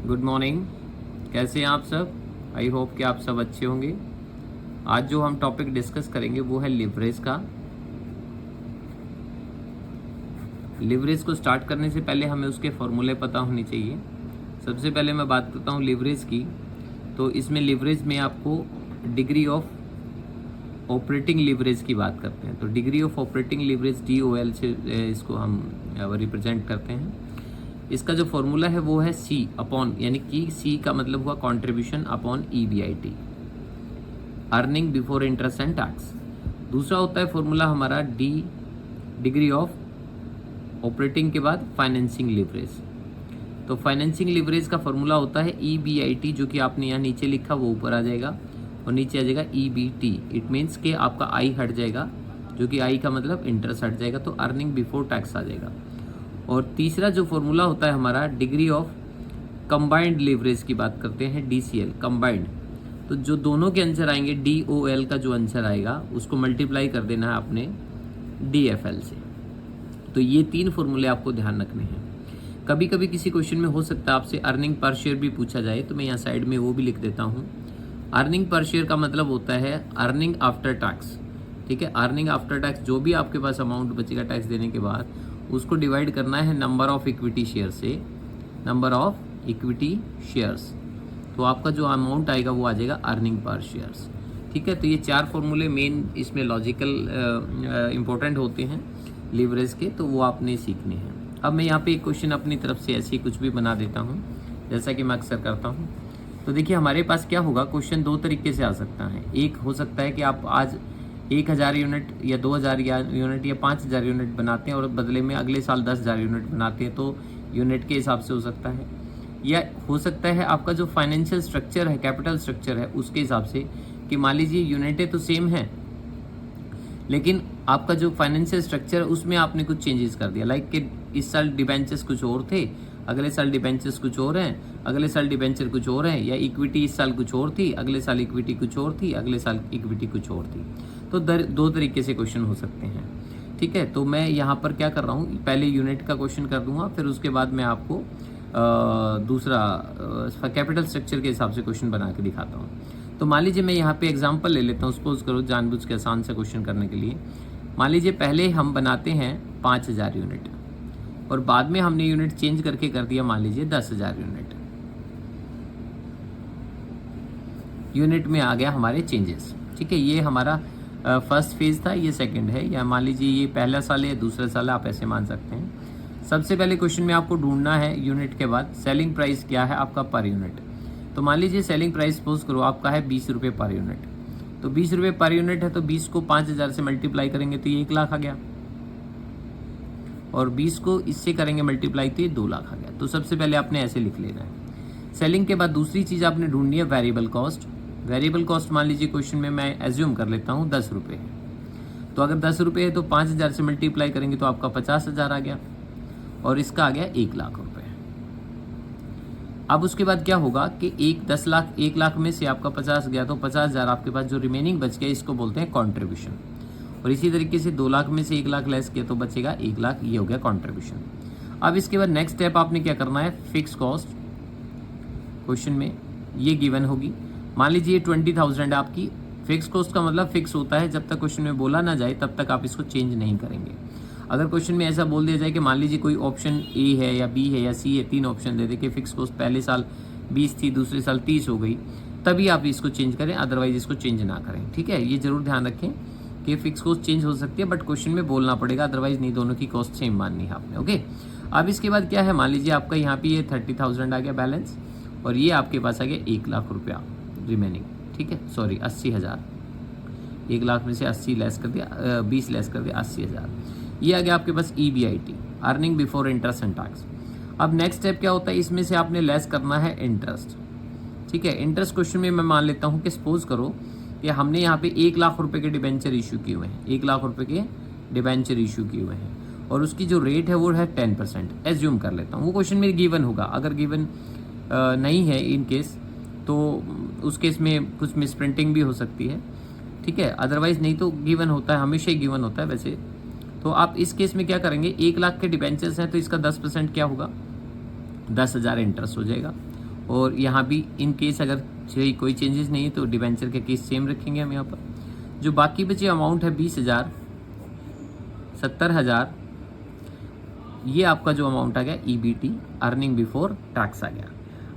Good morning. कैसे हैं आप सब? आई होप कि आप सब अच्छे होंगे। आज जो हम टॉपिक डिस्कस करेंगे वो है लिवरेज का। लिवरेज को स्टार्ट करने से पहले हमें उसके फॉर्मूले पता होने चाहिए। सबसे पहले मैं बात करता हूँ लिवरेज की। तो इसमें लिवरेज में आपको डिग्री ऑफ ऑपरेटिंग लिवरेज की बात करते हैं। तो degree of operating leverage DOL से इसको हम रिप्रेजेंट करते हैं। इसका जो फॉर्मूला है वो है C अपॉन, यानी कि C का मतलब हुआ contribution upon EBIT, earning before interest and tax. दूसरा होता है फॉर्मूला हमारा D, डिग्री ऑफ ऑपरेटिंग के बाद फाइनेंसिंग लिवरेज। तो फाइनेंसिंग लिवरेज का फॉर्मूला होता है EBIT, जो कि आपने यहाँ नीचे लिखा वो ऊपर आ जाएगा और नीचे आ जाएगा EBT। इट मीन्स कि आपका I हट जाएगा, जो कि I का मतलब इंटरेस्ट हट जाएगा, तो अर्निंग बिफोर टैक्स आ जाएगा। और तीसरा जो फॉर्मूला होता है हमारा डिग्री ऑफ कंबाइंड लिवरेज की बात करते हैं, DCL कंबाइंड। तो जो दोनों के आंसर आएंगे, DOL का जो आंसर आएगा उसको मल्टीप्लाई कर देना है आपने DFL से। तो ये 3 फॉर्मूले आपको ध्यान रखने हैं। कभी कभी किसी क्वेश्चन में हो सकता है आपसे अर्निंग पर शेयर भी पूछा जाए, तो मैं यहाँ साइड में वो भी लिख देता हूँ। अर्निंग पर शेयर का मतलब होता है अर्निंग आफ्टर टैक्स। ठीक है, अर्निंग आफ्टर टैक्स जो भी आपके पास अमाउंट बचेगा टैक्स देने के बाद, उसको डिवाइड करना है नंबर ऑफ इक्विटी शेयर से, नंबर ऑफ इक्विटी शेयर्स। तो आपका जो अमाउंट आएगा वो आ जाएगा अर्निंग पर शेयर्स। ठीक है, तो ये 4 फॉर्मूले मेन इसमें लॉजिकल इंपॉर्टेंट होते हैं लिवरेज के, तो वो आपने सीखने हैं। अब मैं यहाँ पे एक क्वेश्चन अपनी तरफ से ऐसे ही कुछ भी बना देता हूँ, जैसा कि मैं अक्सर करता हूँ। तो देखिए हमारे पास क्या होगा, क्वेश्चन 2 तरीके से आ सकता है। एक हो सकता है कि आप आज 1000 यूनिट या 2000 यूनिट या 5000 यूनिट बनाते हैं और बदले में अगले साल 10,000 यूनिट बनाते हैं, तो यूनिट के हिसाब से हो सकता है। या हो सकता है आपका जो फाइनेंशियल स्ट्रक्चर है, कैपिटल स्ट्रक्चर है, उसके हिसाब से कि मान लीजिए यूनिटें तो सेम है, लेकिन आपका जो फाइनेंशियल स्ट्रक्चर है उसमें आपने कुछ चेंजेस कर दिया। लाइक कि इस साल डिबेंचर्स कुछ और थे, अगले साल डिबेंचर्स कुछ और हैं, अगले साल डिबेंचर कुछ और हैं, या इक्विटी इस साल कुछ और थी, अगले साल इक्विटी कुछ और थी, अगले साल इक्विटी कुछ और थी। तो 2 तरीके से क्वेश्चन हो सकते हैं। ठीक है, तो मैं यहाँ पर क्या कर रहा हूँ, पहले यूनिट का क्वेश्चन कर दूंगा, फिर उसके बाद मैं आपको दूसरा कैपिटल स्ट्रक्चर के हिसाब से क्वेश्चन बना के दिखाता हूँ। तो मान लीजिए मैं यहाँ पे एग्जांपल ले लेता हूँ, सपोज करो जानबूझ के आसान से क्वेश्चन करने के लिए। मान लीजिए पहले हम बनाते हैं 5000 यूनिट और बाद में हमने यूनिट चेंज करके कर दिया मान लीजिए 10,000 यूनिट। यूनिट में आ गया हमारे चेंजेस। ठीक है, ये हमारा फर्स्ट फेज था, ये सेकंड है, या मान लीजिए ये पहला साल है, दूसरा साल है, आप ऐसे मान सकते हैं। सबसे पहले क्वेश्चन में आपको ढूंढना है यूनिट के बाद सेलिंग प्राइस क्या है आपका पर यूनिट। तो मान लीजिए सेलिंग प्राइस सपोज करो आपका है 20 रुपये पर यूनिट। तो 20 रुपये पर यूनिट है, तो 20 को 5000 से मल्टीप्लाई करेंगे तो ये 1 लाख आ गया, और 20 को इससे करेंगे मल्टीप्लाई तो ये 2 लाख आ गया। तो सबसे पहले आपने ऐसे लिख लेना है। सेलिंग के बाद दूसरी चीज़ आपने ढूंढनी है वेरिएबल कॉस्ट। वेरिएबल कॉस्ट मान लीजिए क्वेश्चन में मैं एज्यूम कर लेता हूँ 10 रुपये है। तो अगर 10 रुपये है तो 5000 से मल्टीप्लाई करेंगे तो आपका 50,000 आ गया, और इसका आ गया 1 लाख रुपये। अब उसके बाद क्या होगा कि 1 लाख में से आपका 50 गया, तो 50,000 आपके पास जो रिमेनिंग बच गया इसको बोलते हैं कॉन्ट्रीब्यूशन। और इसी तरीके से 2 लाख में से 1 लाख लेस किया तो बचेगा 1 लाख, ये हो गया कॉन्ट्रीब्यूशन। अब इसके बाद नेक्स्ट स्टेप आपने क्या करना है, फिक्स कॉस्ट। क्वेश्चन में ये गिवन होगी, मान लीजिए 20,000 आपकी फिक्स कॉस्ट का मतलब फिक्स होता है, जब तक क्वेश्चन में बोला ना जाए तब तक आप इसको चेंज नहीं करेंगे। अगर क्वेश्चन में ऐसा बोल दिया जाए कि मान लीजिए कोई ऑप्शन ए है या बी है या सी है, 3 ऑप्शन दे दे कि फिक्स कॉस्ट पहले साल 20 थी, दूसरे साल 30 हो गई, तभी आप इसको चेंज करें, अदरवाइज इसको चेंज ना करें। ठीक है, ये जरूर ध्यान रखें कि फिक्स कॉस्ट चेंज हो सकती है, बट क्वेश्चन में बोलना पड़ेगा, अदरवाइज नहीं, दोनों की कॉस्ट सेम माननी है आपने। ओके, अब इसके बाद क्या है, मान लीजिए आपका यहाँ पे ये 30,000 आ गया बैलेंस, और ये आपके पास आ गया 1 लाख रुपया रिमेनिंग। ठीक है, सॉरी 80,000, 1 लाख में से 80 लेस कर दिया, 20 लेस कर दिया, 80,000। ये आ गया आपके पास EBIT, earning before interest and tax. अब नेक्स्ट स्टेप क्या होता है, इसमें से आपने लेस करना है इंटरेस्ट। ठीक है, इंटरेस्ट क्वेश्चन में मैं मान लेता हूँ कि सपोज करो कि हमने यहाँ पे 1 लाख रुपए के डिबेंचर इशू किए हुए हैं, 1 लाख रुपए के डिबेंचर इशू किए हुए हैं, और उसकी जो रेट है वो है 10%, एज्यूम कर लेता हूँ। वो क्वेश्चन में गिवन होगा, अगर गिवन नहीं है इन केस, तो उस केस में कुछ मिसप्रिंटिंग भी हो सकती है। ठीक है, अदरवाइज नहीं तो गिवन होता है, हमेशा ही गिवन होता है वैसे। तो आप इस केस में क्या करेंगे, 1 लाख के डिबेंचर्स हैं तो इसका 10% क्या होगा, 10,000 इंटरेस्ट हो जाएगा, और यहाँ भी इन केस अगर कोई चेंजेस नहीं है तो डिबेंचर के केस सेम रखेंगे हम यहाँ पर। जो बाकी बचे अमाउंट है 20,000, 70,000, ये आपका जो अमाउंट आ गया EBT, अर्निंग बिफोर टैक्स आ गया।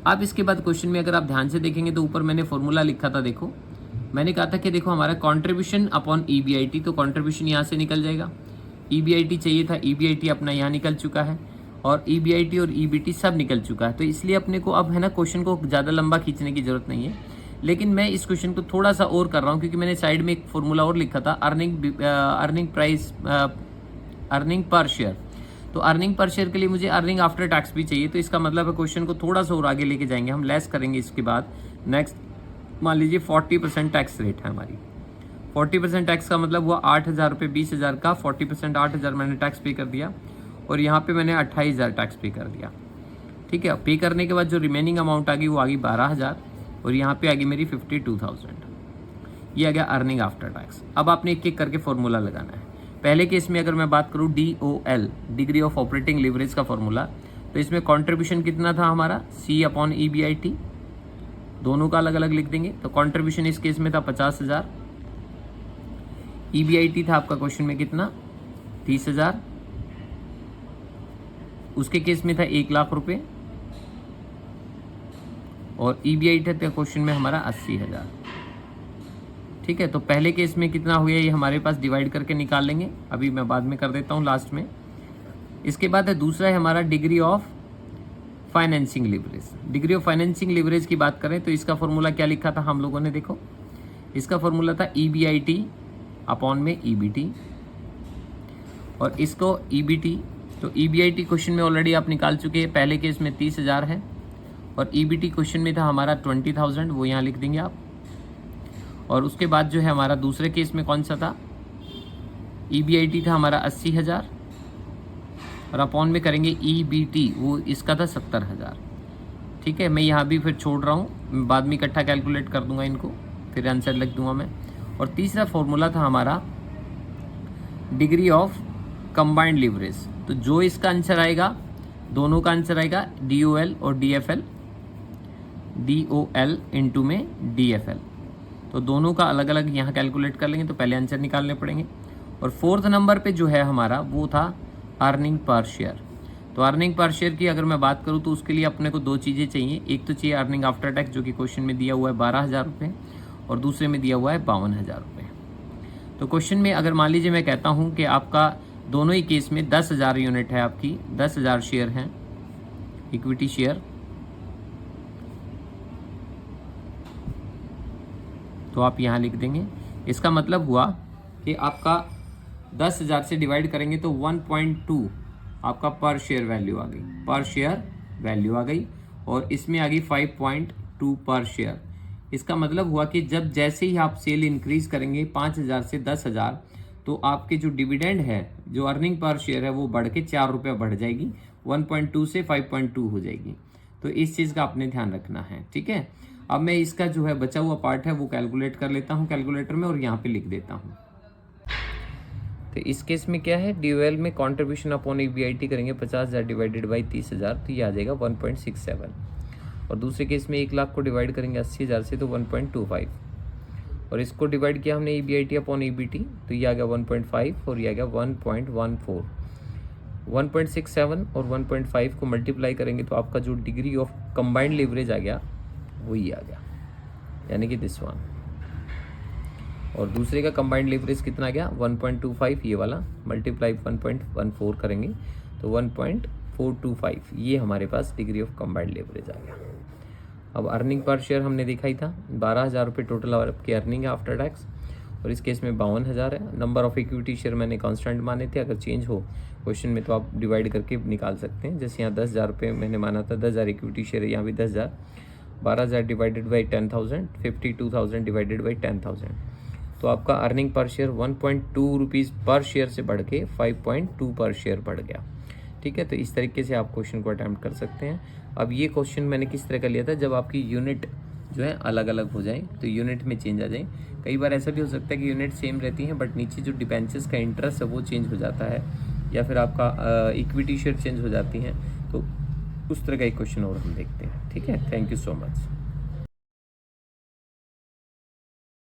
अब इसके बाद क्वेश्चन में अगर आप ध्यान से देखेंगे तो ऊपर मैंने फॉर्मूला लिखा था, देखो मैंने कहा था कि देखो हमारा कंट्रीब्यूशन अपॉन EBIT, तो कंट्रीब्यूशन यहाँ से निकल जाएगा, EBIT चाहिए था, EBIT अपना यहाँ निकल चुका है और EBIT और EBT सब निकल चुका है। तो इसलिए अपने को अब है ना क्वेश्चन को ज़्यादा लंबा खींचने की जरूरत नहीं है, लेकिन मैं इस क्वेश्चन को थोड़ा सा और कर रहा हूँ क्योंकि मैंने साइड में एक फॉर्मूला और लिखा था, अर्निंग पर शेयर। तो अर्निंग पर शेयर के लिए मुझे अर्निंग आफ्टर टैक्स भी चाहिए, तो इसका मतलब है क्वेश्चन को थोड़ा सा और आगे लेके जाएंगे हम, लेस करेंगे इसके बाद। नेक्स्ट मान लीजिए 40% टैक्स रेट है हमारी, 40% टैक्स का मतलब हुआ 8,000 रुपये, 20,000 का 40% 8,000 मैंने टैक्स पे कर दिया और यहाँ पे मैंने 28,000 टैक्स पे कर दिया। ठीक है, पे करने के बाद जो रिमेनिंग अमाउंट आ गई वो आ गई 12,000 और यहाँ पे आ गई मेरी 52,000। ये आ गया अर्निंग आफ्टर टैक्स। अब आपने एक एक करके फॉर्मूला लगाना है। पहले केस में अगर मैं बात करूँ DOL, degree of operating leverage का फॉर्मूला, तो इसमें कंट्रीब्यूशन कितना था हमारा, C अपॉन EBIT, दोनों का अलग अलग लिख देंगे। तो कंट्रीब्यूशन इस केस में था 50,000, EBIT था आपका क्वेश्चन में कितना 30,000, उसके केस में था 1,00,000 रुपये और EBIT था क्वेश्चन में हमारा 80,000। ठीक है, तो पहले केस में कितना हुआ ये हमारे पास डिवाइड करके निकाल लेंगे, अभी मैं बाद में कर देता हूँ लास्ट में। इसके बाद है दूसरा है हमारा degree of financing leverage. Degree of financing leverage की बात करें तो इसका फॉर्मूला क्या लिखा था हम लोगों ने, देखो इसका फॉर्मूला था EBIT अपॉन में EBT और इसको EBT, तो EBIT क्वेश्चन में ऑलरेडी आप निकाल चुके हैं, पहले केस में 30,000 है और EBT क्वेश्चन में था हमारा 20,000, वो यहाँ लिख देंगे आप। और उसके बाद जो है हमारा दूसरे केस में कौन सा था, EBIT था हमारा 80,000 और अपॉन में करेंगे EBT, वो इसका था 70,000। ठीक है, मैं यहाँ भी फिर छोड़ रहा हूँ, बाद में इकट्ठा कैलकुलेट कर दूंगा इनको, फिर आंसर लिख दूंगा मैं। और तीसरा फॉर्मूला था हमारा डिग्री ऑफ कंबाइंड लीवरेज, तो जो इसका आंसर आएगा, दोनों का आंसर आएगा DOL और DFL, DOL इंटू में DFL, तो दोनों का अलग अलग यहाँ कैलकुलेट कर लेंगे, तो पहले आंसर निकालने पड़ेंगे। और फोर्थ नंबर पे जो है हमारा वो था अर्निंग पर शेयर। तो अर्निंग पर शेयर की अगर मैं बात करूँ तो उसके लिए अपने को दो चीज़ें चाहिए, एक तो चाहिए अर्निंग आफ्टर टैक्स जो कि क्वेश्चन में दिया हुआ है 12,000 रुपये और दूसरे में दिया हुआ है 52,000 रुपये। तो क्वेश्चन में अगर मान लीजिए मैं कहता हूँ कि आपका दोनों ही केस में 10,000 यूनिट है, आपकी 10,000 शेयर हैं इक्विटी शेयर, तो आप यहाँ लिख देंगे। इसका मतलब हुआ कि आपका 10,000 से डिवाइड करेंगे तो 1.2 आपका पर शेयर वैल्यू आ गई, पर शेयर वैल्यू आ गई और इसमें आ गई 5.2 पर शेयर। इसका मतलब हुआ कि जब जैसे ही आप सेल इंक्रीज करेंगे 5,000 से 10,000 तो आपके जो डिविडेंड है, जो अर्निंग पर शेयर है वो बढ़ के 4 रुपये बढ़ जाएगी, 1.2 से 5.2 हो जाएगी। तो इस चीज़ का आपने ध्यान रखना है। ठीक है, अब मैं इसका जो है बचा हुआ पार्ट है वो कैलकुलेट कर लेता हूँ कैलकुलेटर में और यहाँ पे लिख देता हूँ। तो इस केस में क्या है, DOL में कंट्रीब्यूशन अपॉन EBIT करेंगे 50,000 डिवाइडेड बाई 30,000, तो ये आ जाएगा 1.67 और दूसरे केस में 1,00,000 को डिवाइड करेंगे 80,000 से तो 1.25 और इसको डिवाइड किया हमने EBIT अपॉन EBT तो ये आ गया 1.5 और ये आ गया 1.14। 1.67 और 1.5 को मल्टीप्लाई करेंगे तो आपका जो डिग्री ऑफ कंबाइंड लीवरेज आ गया वही आ गया, यानी कि दिस वन। और दूसरे का कंबाइंड लीवरेज कितना गया 1.25, ये वाला मल्टीप्लाई 1.14 करेंगे तो 1.425, ये हमारे पास डिग्री ऑफ कंबाइंड लीवरेज आ गया। अब अर्निंग पर शेयर हमने देखा ही था, 12,000 रुपये टोटल आपकी अर्निंग है आफ्टर टैक्स और इस केस में 52,000 है। नंबर ऑफ इक्विटी शेयर मैंने कांस्टेंट माने थे, अगर चेंज हो क्वेश्चन में तो आप डिवाइड करके निकाल सकते हैं। जैसे यहाँ 10,000 रुपये मैंने माना था, 10,000 इक्विटी शेयर है, यहाँ भी 10,000, 12,000 डिवाइडेड बाई 10,000, 52,000 डिवाइडेड बाई 10,000, तो आपका अर्निंग पर शेयर 1.2 रुपीज़ पर शेयर से बढ़ के 5.2 पर शेयर बढ़ गया। ठीक है, तो इस तरीके से आप क्वेश्चन को अटैम्प्ट कर सकते हैं। अब ये क्वेश्चन मैंने किस तरह का लिया था, जब आपकी यूनिट जो है अलग अलग हो जाए तो यूनिट में चेंज आ जाए। कई बार ऐसा भी हो सकता है कि यूनिट सेम रहती हैं बट नीचे जो डिबेंचर्स का इंटरेस्ट है वो चेंज हो जाता है या फिर आपका इक्विटी शेयर चेंज हो जाती हैं। तो उस तरह का एक क्वेश्चन और हम देखते हैं। ठीक है, थैंक यू सो मच।